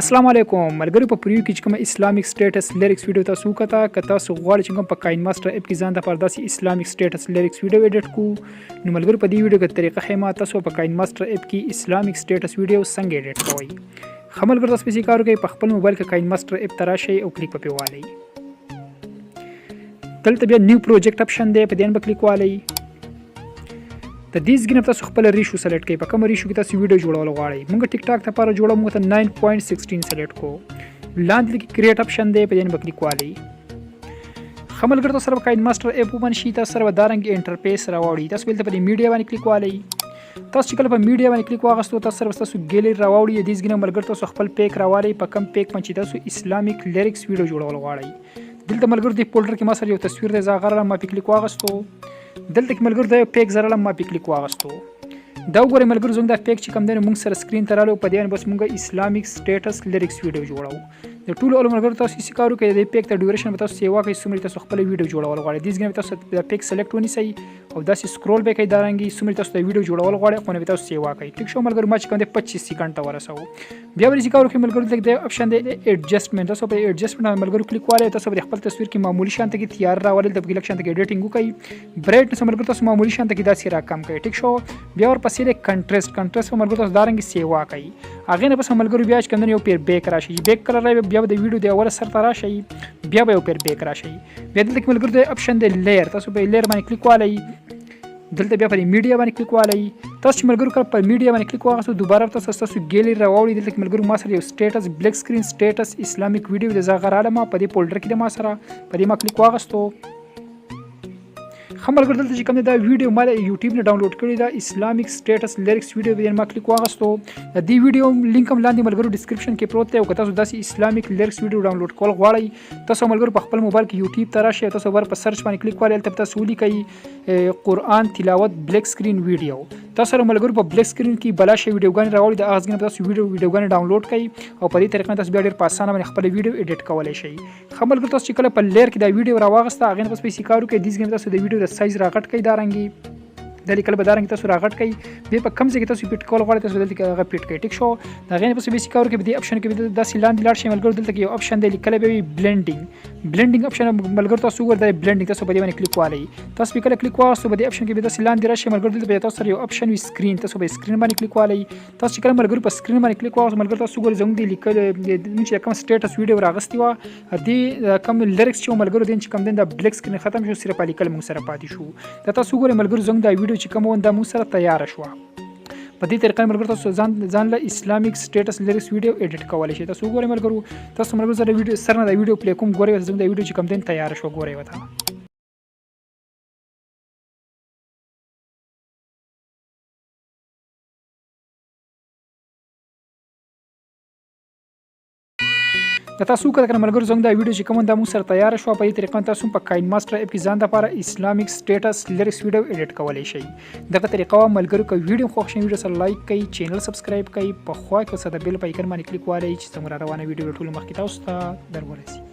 السلام علیکم ملګرو په پریو کې چې کوم اسلامیک سټیټس لیریکس ویډیو تاسو وکړه که تاسو غواړئ چې کوم په کاین ماستر اپ کې ځان د پر داسې اسلامیک سټیټس لیریکس ویډیو ایډیټ کو نو ملګرو په دې ویډیو کې طریقه خیمه تاسو په کاین ماستر اپ کې اسلامیک سټیټس ویډیو څنګه ایډیټ کوئ خملګرو تاسو په کار کوي په خپل موبایل کې کاین ماستر اپ تراشئ او کلیک په پیوالئ دلته بیا نیو پروجیکټ اپشن دی په دې باندې کلیک والئ د دې ځګنه تاسو خپل ریشو سلیکټ کړئ په کوم ریشو کې تاسو ویډیو جوړول غواړئ موږ ټیک ټاک لپاره جوړو موږ ته 9.16 سلیکټ کو لاندې کې کریټ اپشن دی په دې باندې کلیک والئ خملګر تاسو سره کاین ماستر اپ ومن شي تاسو سره دارنګ انټرفیس راوړي تاسو بل ته په میډیا باندې کلیک والئ تاسو چې کله په میډیا باندې کلیک واغستو تاسو سره تاسو ګیلری راوړي د دې ځګنه ملګر تاسو خپل پیک راوړي په کم پیک باندې تاسو اسلامیک لیریکس ویډیو جوړول غواړئ دلته ملګر د فولډر کې ما سره یو تصویر دی زاغره ما په کلیک واغستو دلته کې ملګر د پیک زره ما په کلیک واغستو دا وګورئ ملګر زموږ د پیک چې کوم دی موږ سره سکرین ته رالو په دې باندې بس موږ اسلامیک سټیټس لیریکس ویډیو جوړو د ټولو اول ملګر تاسو یې کارو کوي د پیک ته ډیوریشن به تاسو سیوا کوي سمري تاسو خپل ویډیو جوړول غواړئ د ځګنه تاسو د پیک سلیکټ ونیسئ او داسې سکرول به کوي دارنګي سمري تاسو د ویډیو جوړول غواړئ خو نه تاسو سیوا کوي ټیک شو ملګر ما چې کوم دی 25 سکند ته ورسو بیا ورې کارو کوي ملګر د اپشن دی ایڈجسټمنټ تاسو په ایڈجسټمنټ ملګر کلیک والئ تاسو په خپل تصویر کې معمولی شانته کې تیار راولل د بګل شانته کې ایډیټینګ وکړئ برایټنس ملګر تاسو معمولی شانته کې داسې را کم کړئ ټیک شو بیا ور پسې د کنټرست ملګر تاسو دارنګي سیوا کوي هغه نه بس ملګر بیا چې کوم یو پیر بیک راشي بیک کلر بیا د ویډیو دی اول سر ته راشي بیا به یو پیر بیک راشي بیا دلته ملګر د اپشن دی لیر تاسو په لیر باندې کلیک والئ دلته بیا په میډیا باندې کلیک والئ تاسو چې ملګرو کړه په میډیا باندې کلیک واغستو دوباره تاسو ګیلری راوړي دلته ملګرو ما سره یو سټیټس بلیک سکرین سټیټس اسلامیک ویډیو د زاغراله ما په دې فولډر کې د ما سره په دې ما کلیک واغستو خملګر دلته چې کوم دا ویډیو ما د یوټیوب نه ډاونلوډ کړی دا اسلامیک سټیټس لیریکس ویډیو به ما کلیک واغستو د دې ویډیو لینک هم لاندې ملګرو ډسکرپشن کې پروت دی او که تاسو داسې اسلامیک لیریکس ویډیو ډاونلوډ کول غواړئ تاسو ملګرو په خپل موبایل کې یوټیوب ته راشئ تاسو ور په سرچ باندې کلیک والئ تل تاسو ولیکئ قرآن تلاوت بلیک سکرین ویډیو تاسو سره ملګرو په بلیک سکرین کې بلا شی ویډیوګانې راوړي د اغاز کې تاسو ویډیوګانې ډاونلوډ کړئ او په دې طریقه تاسو بیا ډېر په اسانه باندې خپل ویډیو ایډیټ کولای شئ خملګرو تاسو چې کله په لیر کې دا ویډیو راوغسته هغه نه پس پیسې کارو کې دیس ګیم تاسو د ویډیو د سایز راغټ کړئ دارنګي د لیکل به دارنګ تاسو راغټ کړئ به په کم ځای کې تاسو پیټ کول غواړئ تاسو دلته کې هغه پیټ کړئ ټیک شو دا غیر پس بیسیک کار کې به د اپشن کې به داسې لاندې لاړ شئ ملګرو دلته کې یو اپشن دی لیکل به بلینډینګ اپشن ملګرو تاسو ورته بلینډینګ تاسو په دې باندې کلیک والئ تاسو په کله کلیک واستو به د اپشن کې به داسې لاندې راشئ ملګرو دلته به تاسو سره یو اپشن وي سکرین تاسو به سکرین باندې کلیک والئ تاسو کله ملګرو په سکرین باندې کلیک واستو ملګرو تاسو ګورئ زموږ د لیکل چې کوم سټیټس ویډیو راغستی و دې کوم لیریکس چې ملګرو دین چې کوم دین د بلیک سکرین ختم شو صرف لیکل موږ سره پاتې شو دا تاسو ګورئ ملګرو زموږ د ویډیو چې کوم دا موږ سره تیار شو په دې طریقه ملګرو تاسو ځان له اسلامیک سټیټس لیریکس ویډیو ایډیټ کولای شئ تاسو ګورئ ملګرو تاسو ملګرو سره ویډیو سره د ویډیو پلی کوم ګورئ زموږ د ویډیو چې کوم دین تیار شو ګورئ وته د تاسو کله ملګرو زموږ د ویډیو چې کوم د مو سره تیار شو په دې طریقه تاسو په کاین ماستر اپ کې ځان لپاره اسلامیک سټیټس لیریکس ویډیو ایډیټ کولای شئ دغه طریقه ملګرو که ویډیو خوښ شي ویډیو سره لایک کړئ چینل سبسکرایب کړئ په خوا کې سره د بیل په آیکن باندې کلیک والئ چې څنګه روانه ویډیو ټول مخکې تاسو ته درورسي